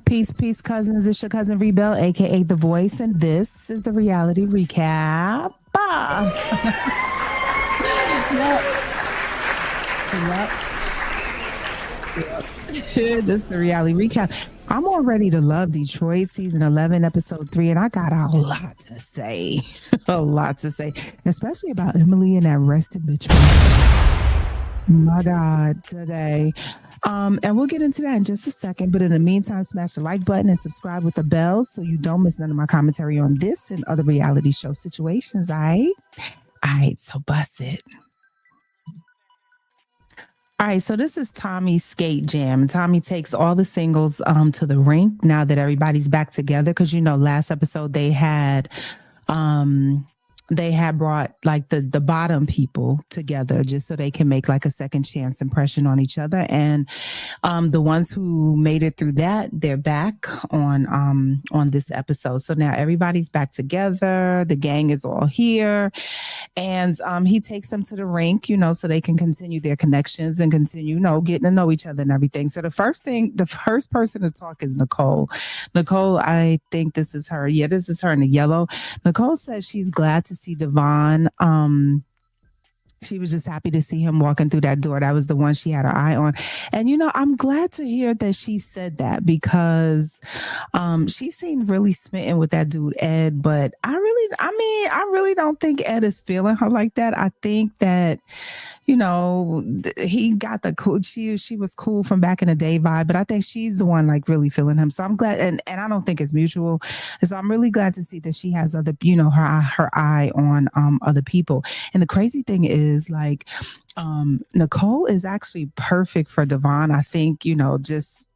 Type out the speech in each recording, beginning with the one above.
Peace, peace, cousins. It's your cousin Rebell, aka The Voice, and this is the reality recap. Yep. This is the reality recap. I'm all ready to love Detroit season 11, episode 3, and I got a lot to say. A lot to say, especially about Emily and that rested bitch. My God, today. And we'll get into that in just a second. But in the meantime, smash the like button and subscribe with the bell so you don't miss none of my commentary on this and other reality show situations. All right, so bust it. All right, so this is Tommy's skate jam. Tommy takes all the singles to the rink now that everybody's back together, because last episode they had brought like the bottom people together just so they can make like a second chance impression on each other. And the ones who made it through that, they're back on this episode. So now everybody's back together. The gang is all here. And he takes them to the rink, so they can continue their connections and continue, getting to know each other and everything. So the first person to talk is Nicole. Nicole, I think this is her. Yeah, this is her in the yellow. Nicole says she's glad to see Devon. She was just happy to see him walking through that door. That was the one she had her eye on. And, I'm glad to hear that she said that, because she seemed really smitten with that dude, Ed. But I really don't think Ed is feeling her like that. I think that, he got the cool, she was cool from back in the day vibe, but I think she's the one like really feeling him. So I'm glad, and I don't think it's mutual. And so I'm really glad to see that she has other, her eye on other people. And the crazy thing is, like, Nicole is actually perfect for Devon. I think, just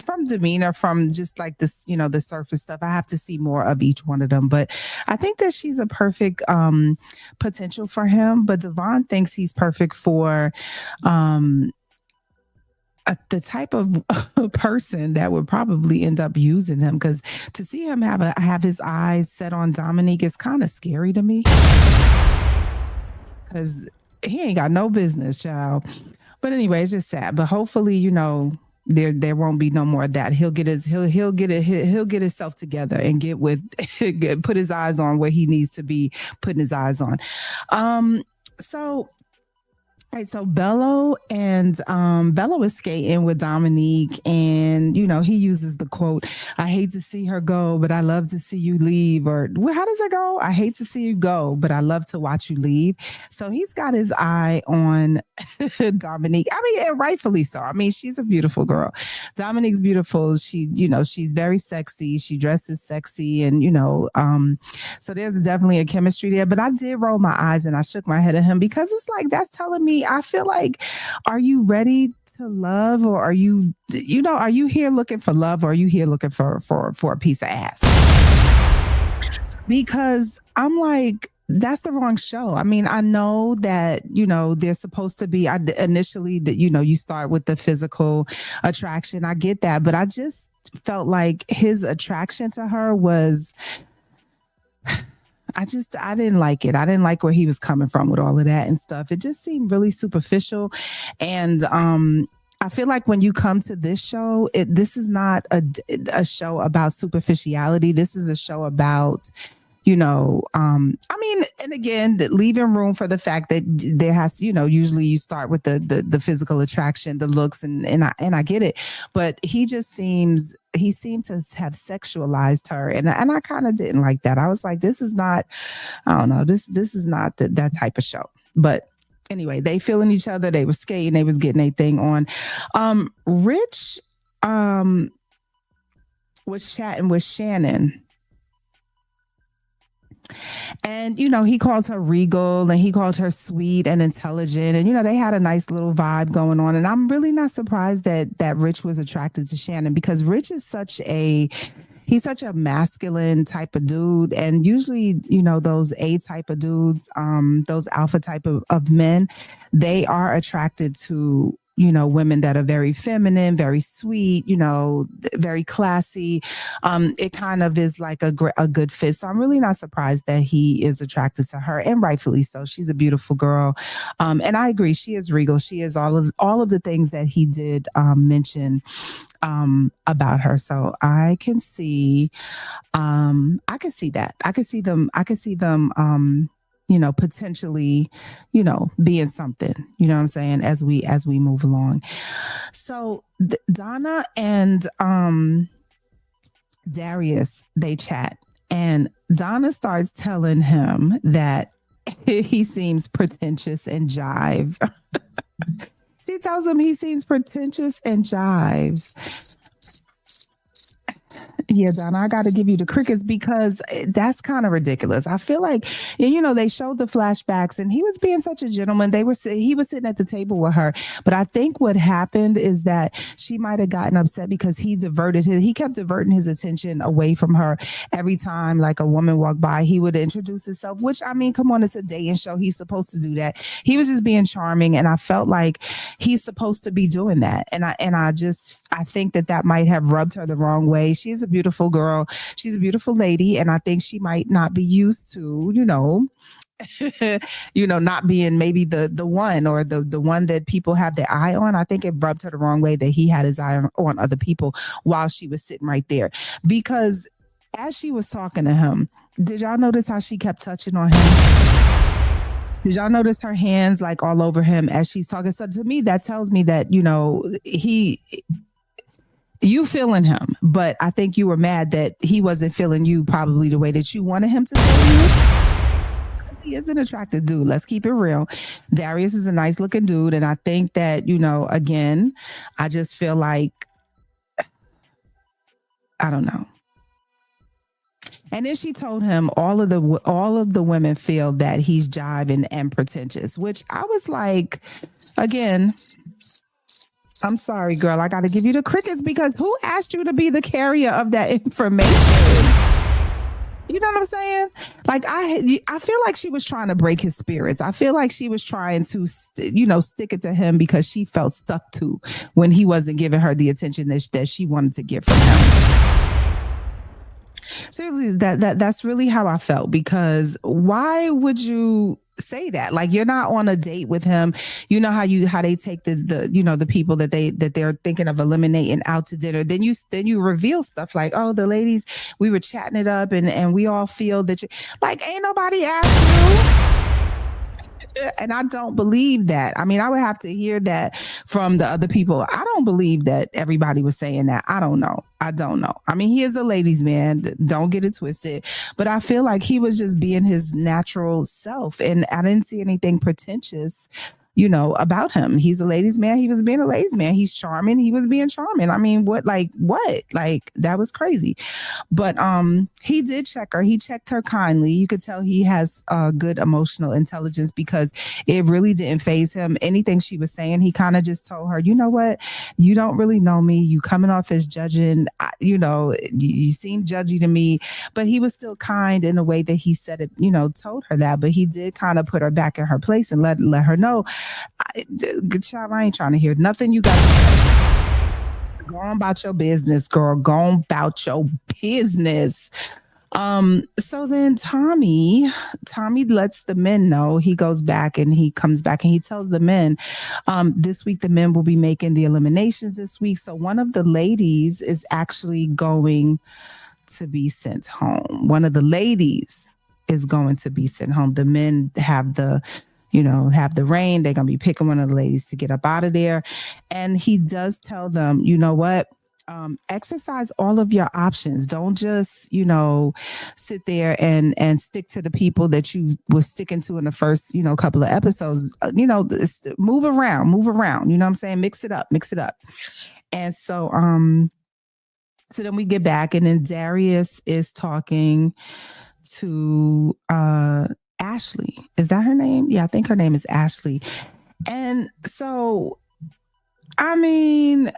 from demeanor, from just like this, the surface stuff. I have to see more of each one of them, but I think that she's a perfect potential for him. But Devon thinks he's perfect for the type of person that would probably end up using him, because to see him have his eyes set on Dominique is kind of scary to me, because he ain't got no business, child. But anyway, it's just sad. But hopefully, there won't be no more of that. He'll get himself together and put his eyes on where he needs to be putting his eyes on. So Bello is skating with Dominique, and he uses the quote, "I hate to see her go, but I love to see you leave." Or how does it go? "I hate to see you go, but I love to watch you leave." So he's got his eye on Dominique. And rightfully so. She's a beautiful girl. Dominique's beautiful. She, she's very sexy. She dresses sexy, and so there's definitely a chemistry there. But I did roll my eyes and I shook my head at him, because it's like, that's telling me, I feel like, are you ready to love, or are you, are you here looking for love, or are you here looking for a piece of ass? Because I'm like, that's the wrong show. I know that, they're supposed to be initially that, you start with the physical attraction. I get that. But I just felt like his attraction to her was, I didn't like it. I didn't like where he was coming from with all of that and stuff. It just seemed really superficial. And I feel like when you come to this show, this is not a show about superficiality. This is a show about, and again, leaving room for the fact that there has to, usually you start with the physical attraction, the looks, and I get it. But he seemed to have sexualized her, and I kind of didn't like that. I was like, this is not, I don't know, this is not that type of show. But anyway, they feeling each other, they were skating, they was getting a thing on. Rich was chatting with Shannon. And, he called her regal, and he called her sweet and intelligent. And, they had a nice little vibe going on. And I'm really not surprised that Rich was attracted to Shannon, because Rich is he's such a masculine type of dude. And usually, those A type of dudes, those alpha type of men, they are attracted to women that are very feminine, very sweet, very classy. It kind of is like a good fit. So I'm really not surprised that he is attracted to her, and rightfully so. She's a beautiful girl. And I agree. She is regal. She is all of the things that he did mention about her. So I can see that. I could see them potentially, being something, what I'm saying, as we move along. So Donna and Darius, they chat, and Donna starts telling him that he seems pretentious and jive. She tells him he seems pretentious and jive. Yeah, Donna, I got to give you the crickets because that's kind of ridiculous. I feel like, they showed the flashbacks and he was being such a gentleman. He was sitting at the table with her. But I think what happened is that she might have gotten upset because he kept diverting his attention away from her. Every time like a woman walked by, he would introduce himself, which, I mean, come on, it's a dating show. He's supposed to do that. He was just being charming. And I felt like he's supposed to be doing that. And I think that might have rubbed her the wrong way. She's a beautiful girl. She's a beautiful lady. And I think she might not be used to, not being maybe the one or the one that people have their eye on. I think it rubbed her the wrong way that he had his eye on other people while she was sitting right there. Because as she was talking to him, did y'all notice how she kept touching on him? Did y'all notice her hands like all over him as she's talking? So to me, that tells me that, you feeling him, but I think you were mad that he wasn't feeling you probably the way that you wanted him to feel you. He is an attractive dude. Let's keep it real. Darius is a nice looking dude. And I think that, again, I just feel like, I don't know. And then she told him all of the women feel that he's jiving and pretentious, which I was like, again, I'm sorry, girl. I got to give you the crickets because who asked you to be the carrier of that information? You know what I'm saying? Like I feel like she was trying to break his spirits. I feel like she was trying to, stick it to him because she felt stuck to when he wasn't giving her the attention that she wanted to get from him. Seriously, that's really how I felt, because why would you say that? Like, you're not on a date with him. You know how they take the people that they're thinking of eliminating out to dinner. Then you reveal stuff like, oh, the ladies, we were chatting it up and we all feel that you like, ain't nobody asked you. And I don't believe that. I mean, I would have to hear that from the other people. I don't believe that everybody was saying that. I don't know. I mean, he is a ladies' man. Don't get it twisted. But I feel like he was just being his natural self. And I didn't see anything pretentious, about him. He's a ladies' man. He was being a ladies' man. He's charming. He was being charming. I mean, what? Like, that was crazy. But he did check her. He checked her kindly. You could tell he has good emotional intelligence because it really didn't faze him. Anything she was saying, he kind of just told her, you know what? You don't really know me. You coming off as judging. You seem judgy to me. But he was still kind in the way that he said it, told her that. But he did kind of put her back in her place and let her know, good child, I ain't trying to hear nothing you got to say. Go on about your business, girl. Go on about your business. So then Tommy lets the men know. He goes back and he comes back and he tells the men, this week the men will be making the eliminations this week. So one of the ladies is actually going to be sent home. One of the ladies is going to be sent home. The men have the reign. They're going to be picking one of the ladies to get up out of there. And he does tell them, you know what? Exercise all of your options. Don't just, sit there and stick to the people that you were sticking to in the first, couple of episodes. Move around. You know what I'm saying? Mix it up. And so then we get back and then Darius is talking to Ashley. Is that her name? Yeah, I think her name is Ashley. And so, I mean,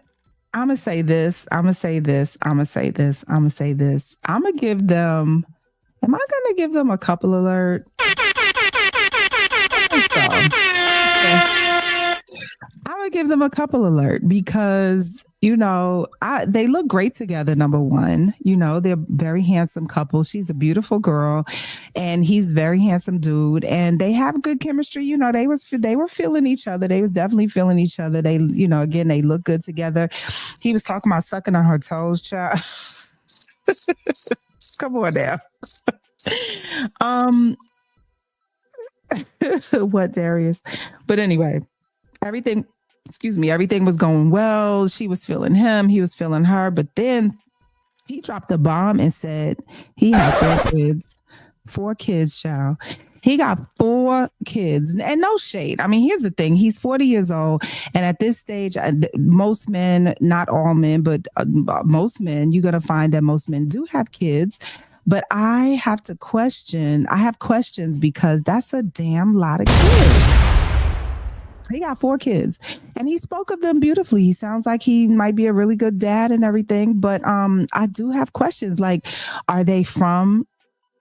I'm going to say this. I'm going to give them, am I going to give them a couple alert? I would give them a couple alert because they look great together. Number one, they're very handsome couple. She's a beautiful girl, and he's very handsome dude, and they have good chemistry. They were feeling each other. They was definitely feeling each other. They, again, they look good together. He was talking about sucking on her toes, child. Come on now. um, what, Darius? But anyway, everything everything was going well. She was feeling him, he was feeling her, but then he dropped the bomb and said he had 4 kids. 4 kids, child. He got 4 kids, and no shade. I mean, here's the thing: he's 40 years old, and at this stage, most men, not all men, but most men, you're gonna find that most men do have kids. But I have questions because that's a damn lot of kids. He got 4 kids, and he spoke of them beautifully. He sounds like he might be a really good dad and everything. But I do have questions like, are they from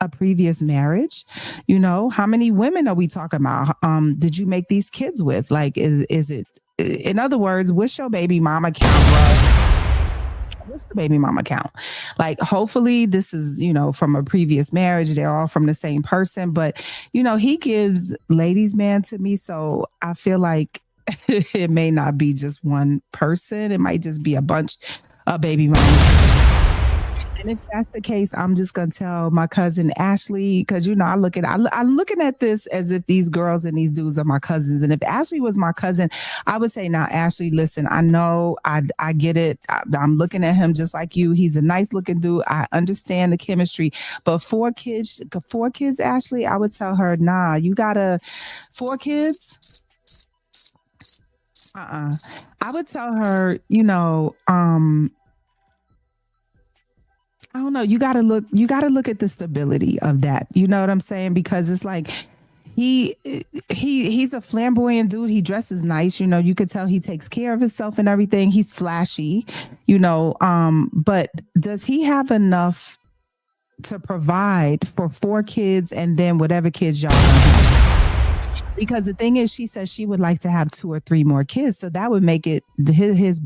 a previous marriage? How many women are we talking about? Did you make these kids with? Like, is it? In other words, what's your baby mama count, bro? What's the baby mama count? Like, hopefully this is, from a previous marriage. They're all from the same person. But, he gives ladies man to me. So I feel like it may not be just one person. It might just be a bunch of baby mamas. And if that's the case, I'm just gonna tell my cousin Ashley, because I'm looking at this as if these girls and these dudes are my cousins. And if Ashley was my cousin, I would say, now, Ashley, listen, I know, I get it. I'm looking at him just like you. He's a nice looking dude. I understand the chemistry, but 4 kids, Ashley, I would tell her, nah, you gotta 4 kids. I would tell her, I don't know. You got to look at the stability of that. You know what I'm saying? Because it's like he's a flamboyant dude. He dresses nice. You could tell he takes care of himself and everything. He's flashy, but does he have enough to provide for 4 kids and then whatever kids y'all have? Because the thing is, she says she would like to have 2 or 3 more kids, so that would make it his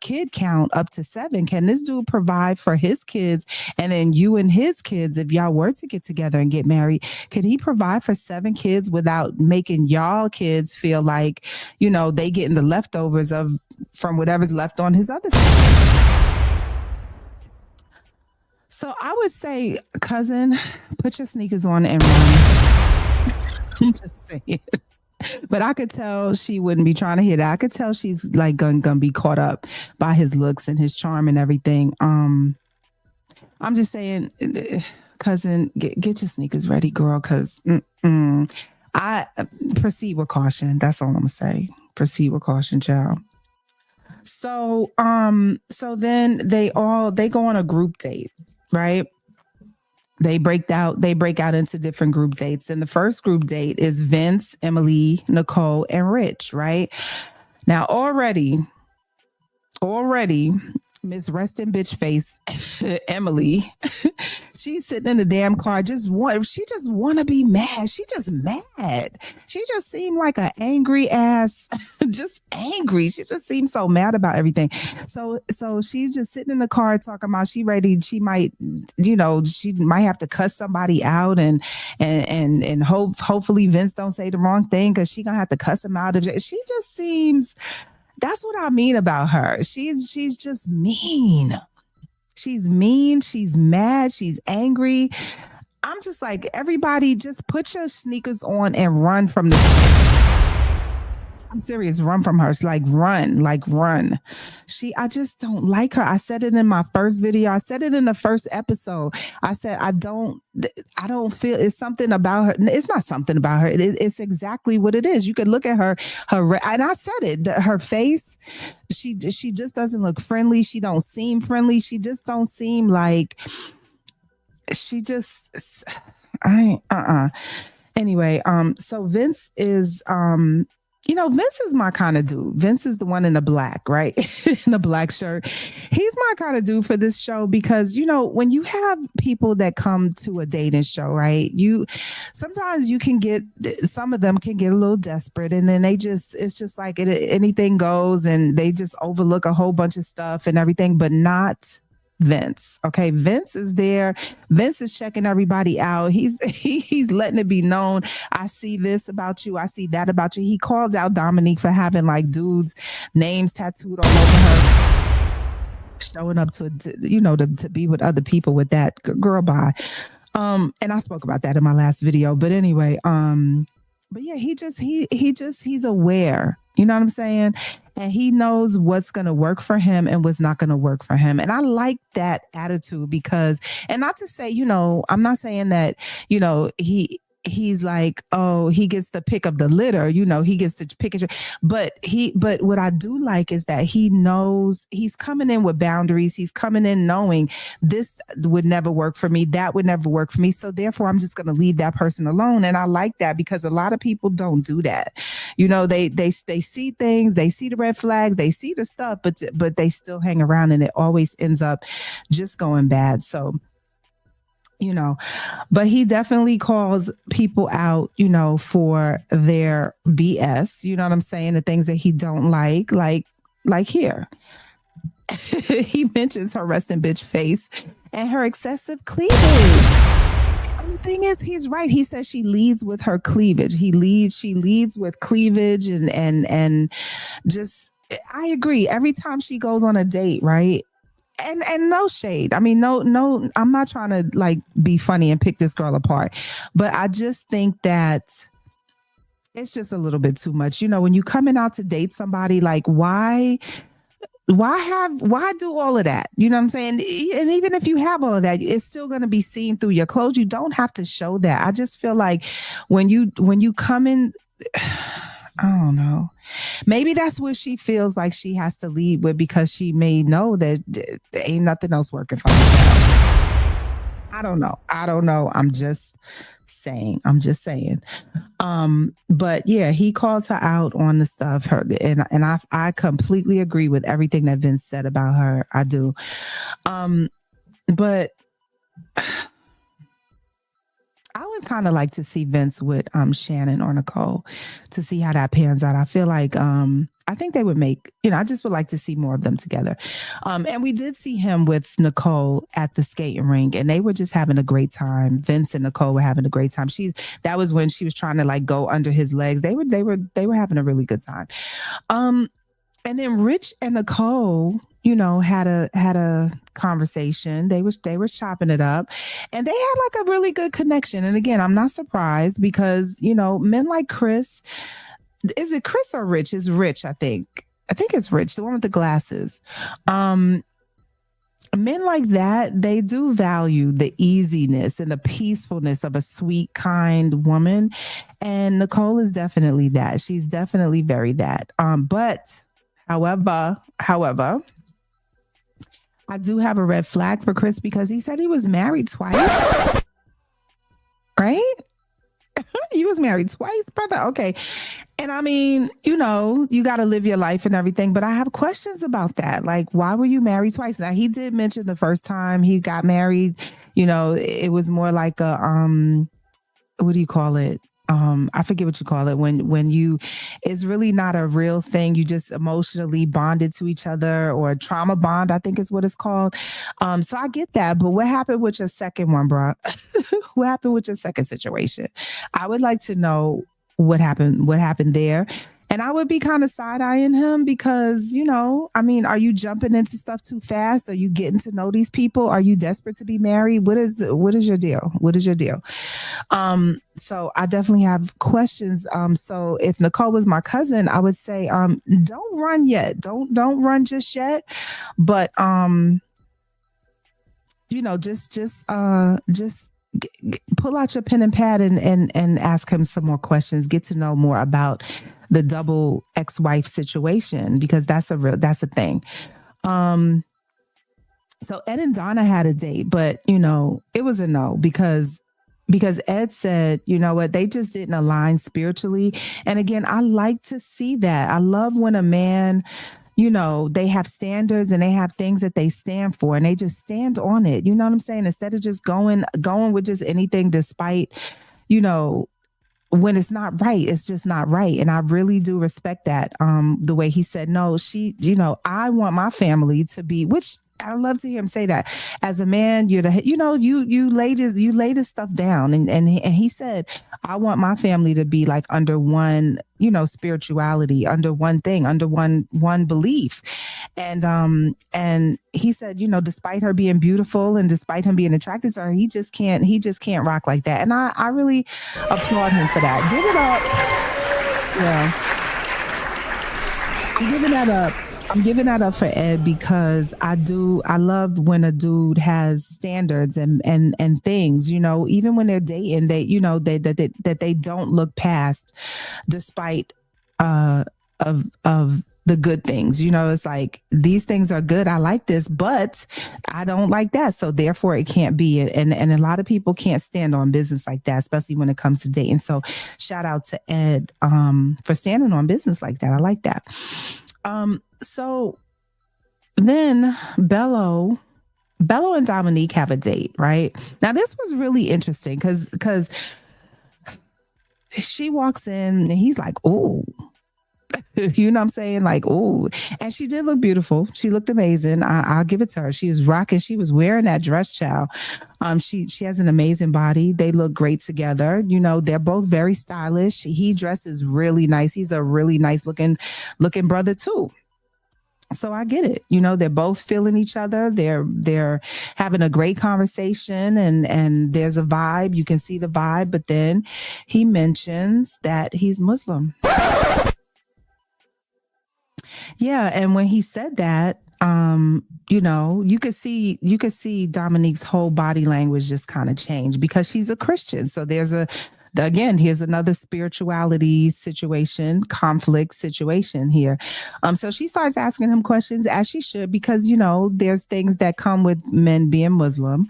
kid count up to 7. Can this dude provide for his kids, and then you and his kids, if y'all were to get together and get married, could he provide for 7 kids without making y'all kids feel like they getting the leftovers from whatever's left on his other side? So I would say, cousin, put your sneakers on and run. I'm just saying. But I could tell she wouldn't be trying to hit it. I could tell she's like gonna be caught up by his looks and his charm and everything. I'm just saying, cousin, get your sneakers ready, girl, because I proceed with caution. That's all I'm gonna say. Proceed with caution, child. So then they go on a group date, right? They break out into different group dates. And the first group date is Vince, Emily, Nicole, and Rich, right? Now already Miss Resting Bitch Face, Emily, she's sitting in the damn car. She just want to be mad. She just mad. She just seemed like an angry ass, just angry. She just seems so mad about everything. So she's just sitting in the car talking about she ready. She might, she might have to cuss somebody out and hopefully Vince don't say the wrong thing because she gonna have to cuss him out. She just seems. That's what I mean about her. She's just mean. She's mean. She's mad. She's angry. I'm just like, everybody just put your sneakers on and run from the. I'm serious. Run from her. It's like run. I just don't like her. I said it in my first video. I said it in the first episode. I said, I don't feel it's something about her. It's not something about her. It's exactly what it is. You could look at her, and I said it, her face, she just doesn't look friendly. She don't seem friendly. She just don't seem like Anyway, so Vince is, Vince is my kind of dude. Vince is the one in the black, right? In a black shirt. He's my kind of dude for this show because, when you have people that come to a dating show, right? Sometimes you can get, some of them can get a little desperate and then it's just like anything goes and they just overlook a whole bunch of stuff and everything, but not Vince. Okay. Vince is there. Vince is checking everybody out. He's letting it be known. I see this about you. I see that about you. He called out Dominique for having like dudes' names tattooed all over her, showing up to be with other people with that girl. Bye. And I spoke about that in my last video, but anyway, but yeah, he's aware. You know what I'm saying? And he knows what's going to work for him and what's not going to work for him. And I like that attitude because, and not to say, I'm not saying that, he's like, oh, he gets to pick up the litter, he gets to pick it. But what I do like is that he knows he's coming in with boundaries. He's coming in knowing this would never work for me. That would never work for me. So therefore, I'm just going to leave that person alone. And I like that because a lot of people don't do that. They see things, they see the red flags, they see the stuff, but they still hang around and it always ends up just going bad. So, but he definitely calls people out, for their BS. You know what I'm saying? The things that he don't like here. He mentions her resting bitch face and her excessive cleavage. And the thing is, he's right. He says she leads with her cleavage. She leads with cleavage and just, I agree. Every time she goes on a date, right? And no shade. I mean, no, I'm not trying to like be funny and pick this girl apart, but I just think that it's just a little bit too much. When you coming out to date somebody, like why do all of that? You know what I'm saying? And even if you have all of that, it's still going to be seen through your clothes. You don't have to show that. I just feel like when you come in, I don't know. Maybe that's what she feels like she has to lead with because she may know that there ain't nothing else working for her. I don't know. I'm just saying. But yeah, he calls her out on the stuff. And I completely agree with everything that Vince said about her. I do. But I would kind of like to see Vince with Shannon or Nicole to see how that pans out. I feel like I think they would make, I just would like to see more of them together. And we did see him with Nicole at the skating rink and they were just having a great time. Vince and Nicole were having a great time. That was when she was trying to like go under his legs. They were having a really good time. And then Rich and Nicole, had a conversation. They was chopping it up and they had like a really good connection. And again, I'm not surprised because, men like Chris, is it Chris or Rich? It's Rich, I think. I think it's Rich, the one with the glasses. Men like that, they do value the easiness and the peacefulness of a sweet, kind woman. And Nicole is definitely that. She's definitely very that. But however, I do have a red flag for Chris because he said he was married twice. Right? You was married twice, brother. Okay. And I mean, you got to live your life and everything, but I have questions about that. Like, why were you married twice? Now, he did mention the first time he got married, it was more like a, what do you call it? I forget what you call it when it's really not a real thing. You just emotionally bonded to each other, or trauma bond, I think is what it's called. So I get that, but what happened with your second one, bro? What happened with your second situation? I would like to know what happened there. And I would be kind of side-eyeing him because, I mean, are you jumping into stuff too fast? Are you getting to know these people? Are you desperate to be married? What is your deal? What is your deal? So I definitely have questions. So if Nicole was my cousin, I would say, don't run yet. Don't run just yet. But, just pull out your pen and pad and ask him some more questions. Get to know more about the double ex-wife situation because that's a thing. So Ed and Donna had a date, but it was a no because because Ed said, you know what, they just didn't align spiritually. And again, I like to see that. I love when a man, you know, they have standards and they have things that they stand for and they just stand on it. You know what I'm saying? Instead of just going with just anything despite, you know, when it's not right, it's just not right. And I really do respect that. The way he said, no, she, you know, I want my family to be, which I love to hear him say that. As a man, you're the, you know, you lay this stuff down, and he said, I want my family to be like under one, you know, spirituality, under one thing, under one belief. And he said, you know, despite her being beautiful and despite him being attracted to her, he just can't rock like that. And I really applaud him for that. Give it up. Yeah. I'm giving that up. I'm giving that up for Ed because I love when a dude has standards and things, you know, even when they're dating, they, you know, that they don't look past despite of the good things. You know, it's like, these things are good. I like this, but I don't like that. So therefore it can't be. And a lot of people can't stand on business like that, especially when it comes to dating. So shout out to Ed for standing on business like that. I like that. So then Bello and Dominique have a date, right? Now this was really interesting because she walks in and he's like, oh, you know what I'm saying? Like, oh, and she did look beautiful. She looked amazing. I'll give it to her. She was rocking. She was wearing that dress, child. She has an amazing body. They look great together. You know, they're both very stylish. He dresses really nice. He's a really nice looking brother too. So I get it. You know, they're both feeling each other. They're having a great conversation and there's a vibe. You can see the vibe. But then he mentions that he's Muslim. Yeah. And when he said that, you know, you could see Dominique's whole body language just kind of change because she's a Christian. So here's another spirituality situation, conflict situation here. So she starts asking him questions, as she should, because, you know, there's things that come with men being Muslim.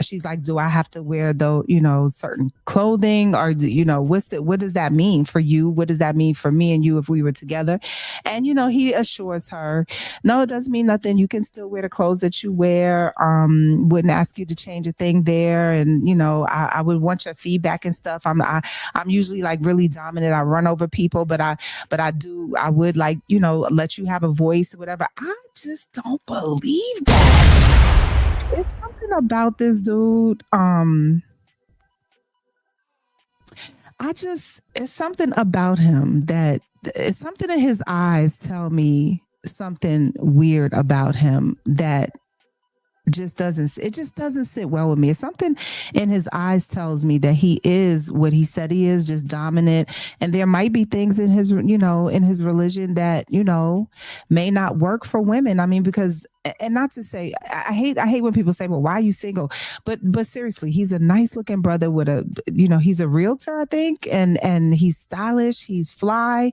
She's like, do I have to wear certain clothing, or you know, what does that mean for you? What does that mean for me and you if we were together? And, you know, he assures her, no, it doesn't mean nothing. You can still wear the clothes that you wear. Wouldn't ask you to change a thing there. And, you know, I would want your feedback and stuff. I'm usually like really dominant. I run over people, but I would like, you know, let you have a voice or whatever. I just don't believe that. There's something about this dude. It's something about him that it's something in his eyes tell me something weird about him that just doesn't sit well with me. It's something in his eyes tells me that he is what he said he is, just dominant. And there might be things in his, you know, in his religion that, you know, may not work for women. I mean, because, and not to say, I hate when people say, well, why are you single? But seriously, he's a nice looking brother with he's a realtor, I think. And he's stylish. He's fly.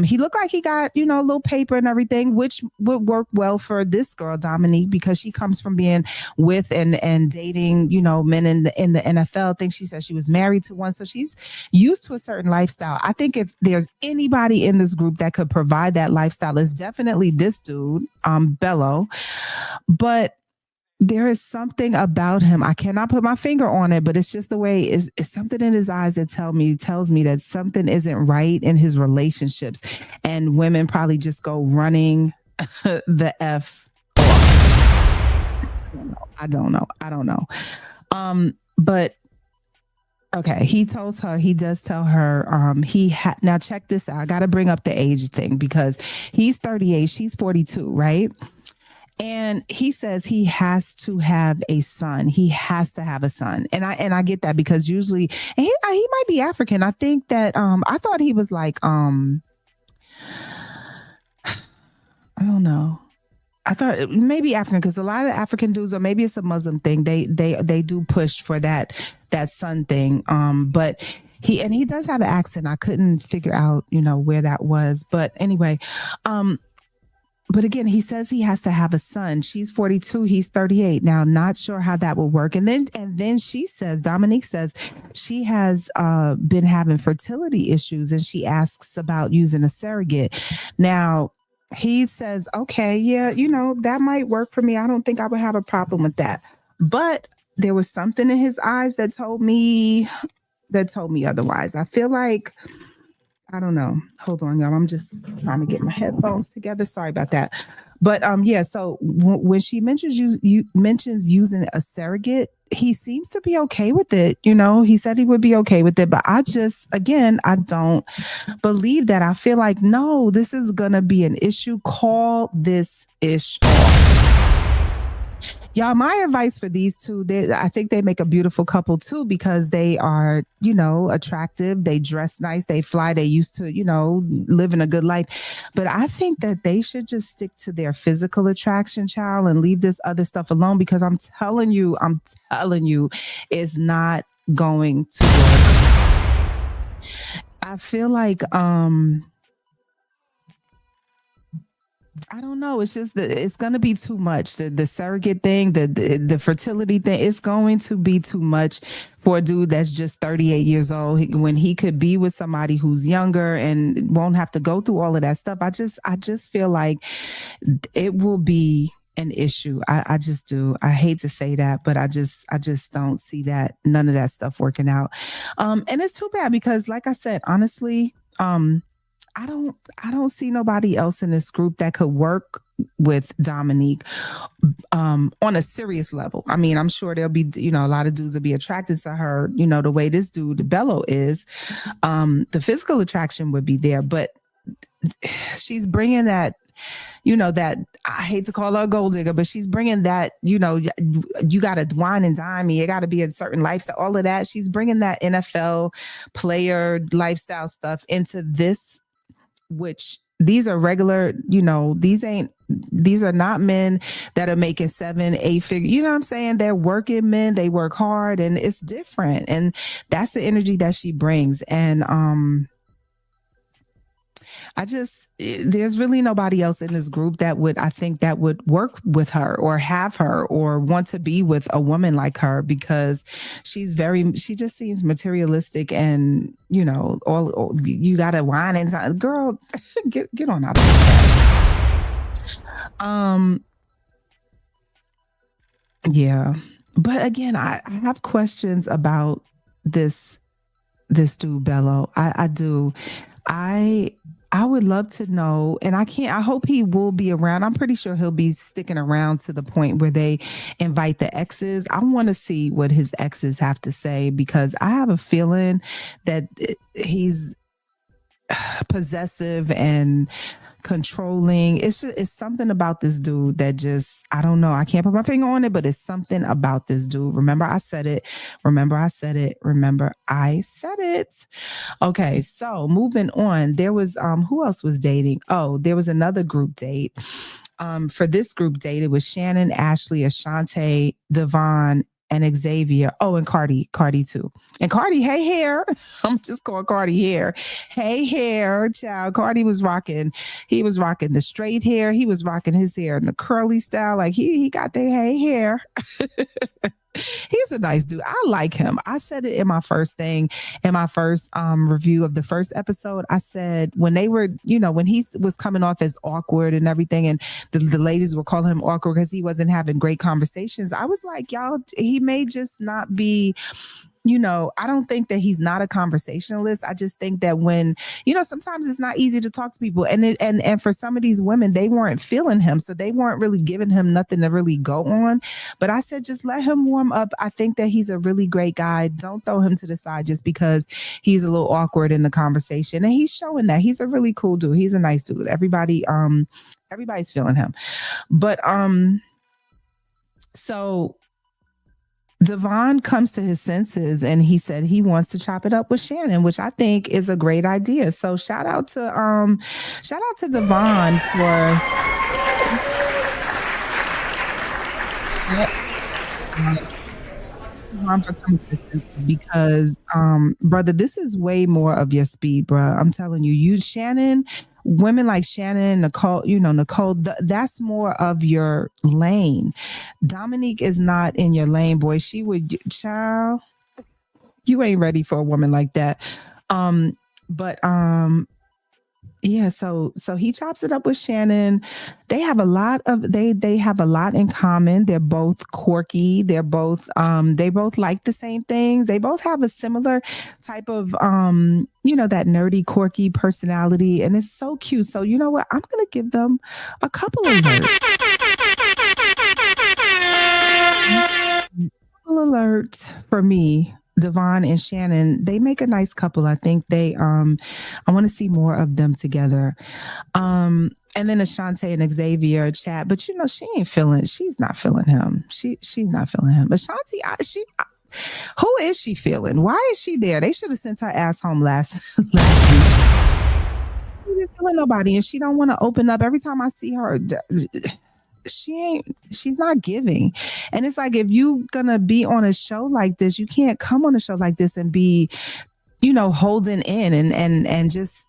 He looked like he got, you know, a little paper and everything, which would work well for this girl, Dominique, because she comes from being with and dating, you know, men in the NFL. I think she said she was married to one. So she's used to a certain lifestyle. I think if there's anybody in this group that could provide that lifestyle, it's definitely this dude, Bello. But there is something about him. I cannot put my finger on it, but it's just the way it's something in his eyes that tells me that something isn't right in his relationships. And women probably just go running the F off. I don't know. But okay, he does tell her, now check this out. I got to bring up the age thing because he's 38, she's 42, right? And he says he has to have a son. He has to have a son. And I get that because usually he might be African. I think that I thought he was like I don't know. I thought maybe African because a lot of African dudes, or maybe it's a Muslim thing, they do push for that son thing. But he does have an accent. I couldn't figure out, you know, where that was. But anyway, but again, he says he has to have a son. She's 42, he's 38. Now, not sure how that will work. And then she says, Dominique says, she has been having fertility issues, and she asks about using a surrogate. Now, he says, okay, yeah, that might work for me. I don't think I would have a problem with that. But there was something in his eyes that told me otherwise. I feel like, I don't know. Hold on, y'all. I'm just trying to get my headphones together. Sorry about that. But yeah. So when she mentions using a surrogate, he seems to be okay with it. He said he would be okay with it. But I don't believe that. I feel like, no, this is gonna be an issue. Call this ish off. Y'all, my advice for these two, I think they make a beautiful couple too, because they are, attractive. They dress nice. They fly. They used to, living a good life. But I think that they should just stick to their physical attraction, child, and leave this other stuff alone, because I'm telling you, it's not going to work. I feel like, I don't know. It's just that it's going to be too much. The surrogate thing, the fertility thing, it's going to be too much for a dude that's just 38 years old, when he could be with somebody who's younger and won't have to go through all of that stuff. I just feel like it will be an issue. I just do. I hate to say that, but I just don't see none of that stuff working out. And it's too bad, because like I said, honestly, I don't see nobody else in this group that could work with Dominique on a serious level. I mean, I'm sure there'll be, a lot of dudes will be attracted to her, the way this dude, Bello, is. The physical attraction would be there, but she's bringing that, that, I hate to call her a gold digger, but she's bringing that, you got to wine and dine me. It got to be a certain lifestyle, all of that. She's bringing that NFL player lifestyle stuff into this, which these are regular, these are not men that are making 7-8 figures. You know what I'm saying? They're working men. They work hard, and it's different. And that's the energy that she brings. And, there's really nobody else in this group that would work with her or have her or want to be with a woman like her, because she just seems materialistic, and all you gotta whine and girl, get on out of that. Yeah, but again, I have questions about this dude Bello. I do. I would love to know, and I hope he will be around. I'm pretty sure he'll be sticking around to the point where they invite the exes. I want to see what his exes have to say, because I have a feeling that he's possessive and controlling. It's something about this dude that just, I don't know. I can't put my finger on it, but it's something about this dude. Remember I said it. Okay, so moving on. There was who else was dating? Oh, there was another group date. For this group date, it was Shannon, Ashley, Ashante, Devon, and Xavier. Oh, and Cardi too. And Cardi, hey hair. I'm just calling Cardi hair. Hey hair, child. Cardi was rocking. He was rocking the straight hair. He was rocking his hair in the curly style. Like he got the hey hair. He's a nice dude. I like him. I said it in my first review of the first episode. I said when they were, when he was coming off as awkward and everything, and the ladies were calling him awkward because he wasn't having great conversations, I was like, y'all, he may just not be, I don't think that he's not a conversationalist. I just think that when, sometimes it's not easy to talk to people. And for some of these women, they weren't feeling him. So they weren't really giving him nothing to really go on. But I said, just let him warm up. I think that he's a really great guy. Don't throw him to the side just because he's a little awkward in the conversation. And he's showing that he's a really cool dude. He's a nice dude. Everybody's feeling him. But, so Devon comes to his senses, and he said he wants to chop it up with Shannon, which I think is a great idea. So shout out to Devon for coming to his senses, because brother, this is way more of your speed, bro. I'm telling you, Shannon women like Shannon, Nicole, Nicole, that's more of your lane. Dominique is not in your lane, boy. She would, child, you ain't ready for a woman like that. But yeah, so he chops it up with Shannon. They have a lot in common. They're both quirky. They're both they both like the same things. They both have a similar type of that nerdy, quirky personality, and it's so cute. So you know what? I'm gonna give them a couple alerts. Alert for me. Devon and Shannon, they make a nice couple. I think I want to see more of them together. And then Ashante and Xavier chat, but she's not feeling him. She's not feeling him. Ashanti, who is she feeling? Why is she there? They should have sent her ass home last week. She didn't feel nobody, and she don't want to open up. Every time I see her, she's not giving. And it's like, if you gonna be on a show like this, you can't come on a show like this and be holding in and just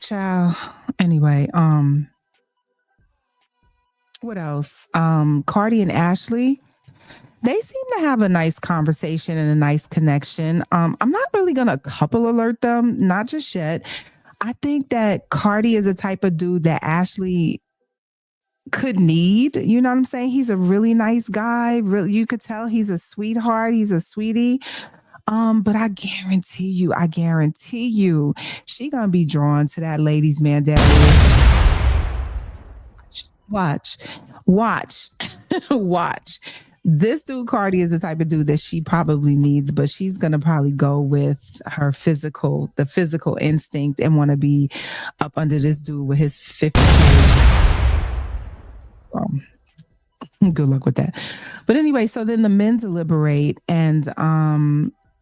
child. Anyway, what else? Cardi and Ashley, they seem to have a nice conversation and a nice connection. I'm not really gonna couple alert them, not just yet. I think that Cardi is a type of dude that Ashley could need. You know what I'm saying? He's a really nice guy. Really, you could tell he's a sweetheart. He's a sweetie. But I guarantee you, she gonna be drawn to that ladies' man, Watch. This dude Cardi is the type of dude that she probably needs, but she's gonna probably go with the physical instinct, and want to be up under this dude with his 50 good luck with that. But anyway, so then the men deliberate, and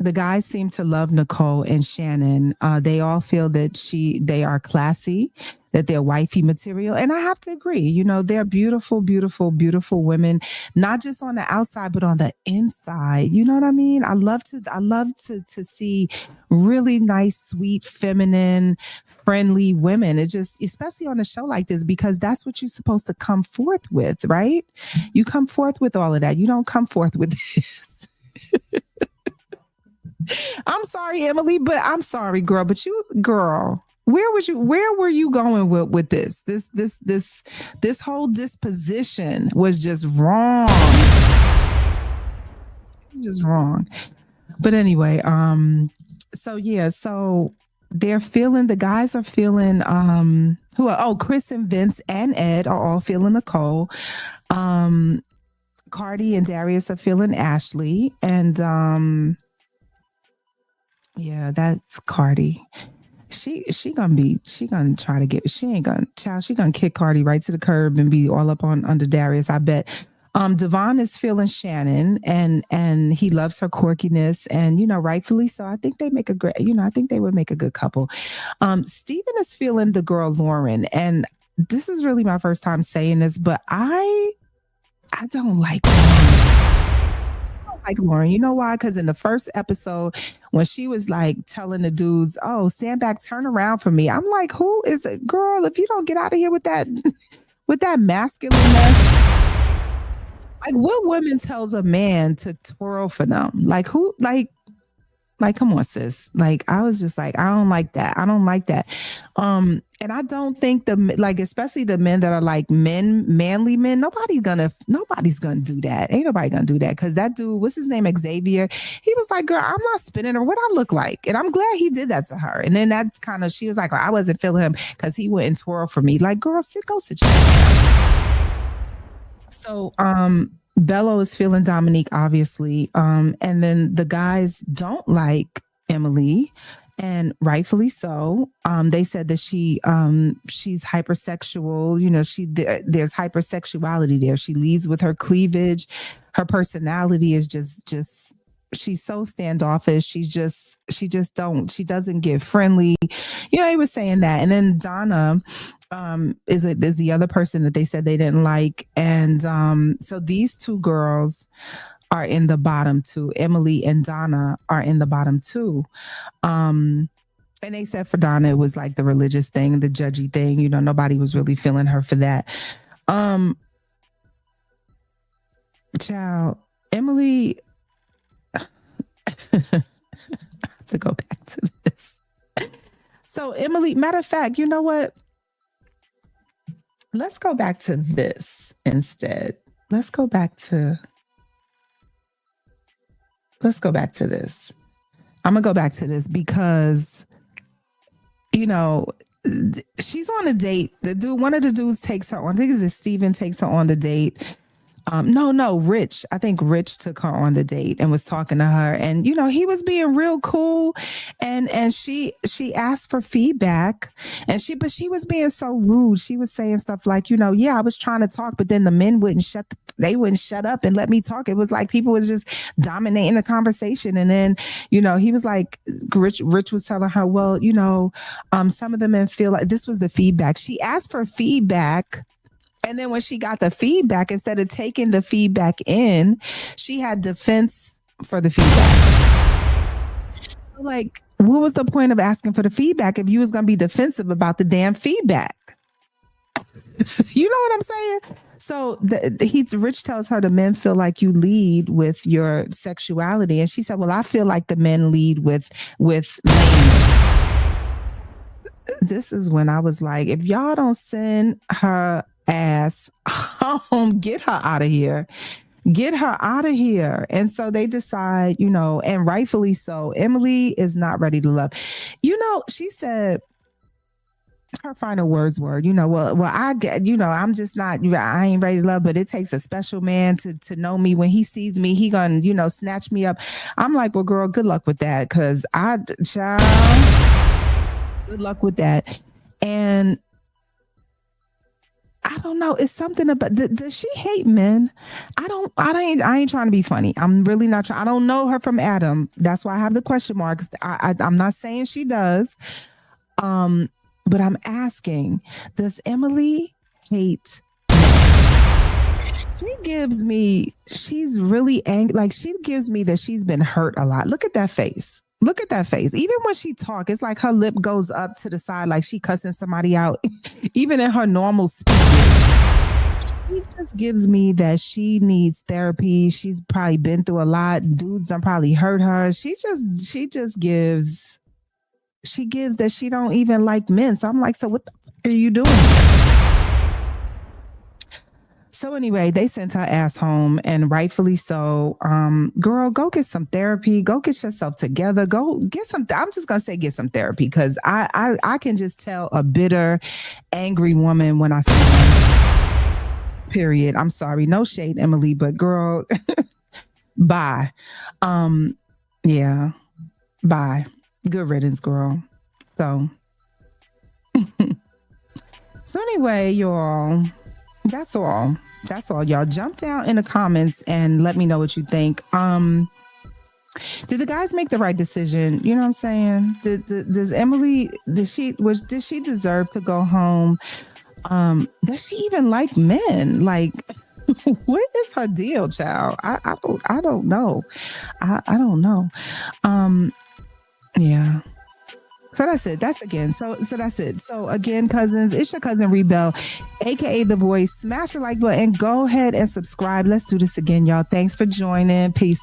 the guys seem to love Nicole and Shannon. They all feel that they are classy, that they're wifey material. And I have to agree, they're beautiful, beautiful, beautiful women, not just on the outside, but on the inside. You know what I mean? I love to see really nice, sweet, feminine, friendly women. It just, especially on a show like this, because that's what you're supposed to come forth with, right? You come forth with all of that. You don't come forth with this. I'm sorry, Emily, but I'm sorry, girl. But where were you going with this? This whole disposition was just wrong. Just wrong. But anyway, so the guys are feeling Chris and Vince and Ed are all feeling Nicole. Cardi and Darius are feeling Ashley, and yeah, that's Cardi. She gonna try to get, she gonna kick Cardi right to the curb and be all up under Darius, I bet. Devon is feeling Shannon, and he loves her quirkiness, and rightfully so. I think they make a great, I think they would make a good couple. Steven is feeling the girl Lauren, and this is really my first time saying this, but I don't like Lauren. You know why? Because in the first episode, when she was like telling the dudes, "Oh, stand back, turn around for me," I'm like, "Who is it, girl? If you don't get out of here with that masculine mess." Like, what woman tells a man to twirl for them? Like, who? Like, come on, sis. Like, I was just like, I don't like that. And I don't think especially the men that are like manly men, nobody's gonna do that. Ain't nobody gonna do that. Because that dude, what's his name, Xavier, he was like, girl, I'm not spinning her. What I look like? And I'm glad he did that to her. And then that's kind of, she was like, well, I wasn't feeling him because he wouldn't twirl for me. Like, girl, go sit your ass down. So, Bello is feeling Dominique, obviously. And then the guys don't like Emily, and rightfully so. They said that she's hypersexual. There's hypersexuality there. She leads with her cleavage. Her personality is just she's so standoffish. She doesn't get friendly. He was saying that. And then Donna is the other person that they said they didn't like. And so these two girls are in the bottom two. Emily and Donna are in the bottom two. And they said for Donna, it was like the religious thing, the judgy thing. You know, nobody was really feeling her for that. Child, Emily, to go back to this. So Emily, matter of fact, you know what? Let's go back to this instead. Let's go back to this. I'm gonna go back to this because, you know, she's on a date. One of the dudes takes her on. I think it's Steven takes her on the date. No, Rich. I think Rich took her on the date and was talking to her, and you know he was being real cool, and she asked for feedback, but she was being so rude. She was saying stuff like, you know, yeah, I was trying to talk, but then the men wouldn't shut up and let me talk. It was like people was just dominating the conversation, and then you know he was like, Rich was telling her, well, you know, some of the men feel like this was the feedback. She asked for feedback. And then when she got the feedback, instead of taking the feedback in, she had defense for the feedback. So like, what was the point of asking for the feedback if you was going to be defensive about the damn feedback? You know what I'm saying? So Rich tells her the men feel like you lead with your sexuality. And she said, well, I feel like the men lead with lameness. This is when I was like, if y'all don't send her ass home, get her out of here. And so they decide, you know, and rightfully so, Emily is not ready to love. You know, she said her final words were, you know, well, I get, you know, I'm just not, I ain't ready to love, but it takes a special man to know me. When he sees me, he gonna, you know, snatch me up. I'm like, well, girl, good luck with that. Cause child, good luck with that. And I don't know. It's something about, does she hate men? I ain't trying to be funny. I'm really not trying. I don't know her from Adam. That's why I have the question marks. I'm not saying she does. But I'm asking, does Emily hate men? She gives me, she's really angry. Like she gives me that she's been hurt a lot. Look at that face. Look at that face. Even when she talks, it's like her lip goes up to the side like she cussing somebody out. Even in her normal speech, she just gives me that she needs therapy. She's probably been through a lot. Dudes done probably hurt her. She just gives that she don't even like men. So I'm like, so what the are you doing? So anyway, they sent her ass home, and rightfully so. Girl, go get some therapy. Go get yourself together. Go get some. I'm just gonna say get some therapy, because I can just tell a bitter, angry woman when I see her. Period. I'm sorry. No shade, Emily, but girl, bye. Yeah, bye. Good riddance, girl. So, anyway, y'all. That's all. Y'all jump down in the comments and let me know what you think. Did the guys make the right decision? You know what I'm saying? Does Emily, did she deserve to go home? Does she even like men? Like, what is her deal, child? I don't know. I don't know. Yeah. So that's it. That's again. So that's it. So again, cousins, it's your cousin ReeBell, aka The Voice. Smash the like button. Go ahead and subscribe. Let's do this again, y'all. Thanks for joining. Peace.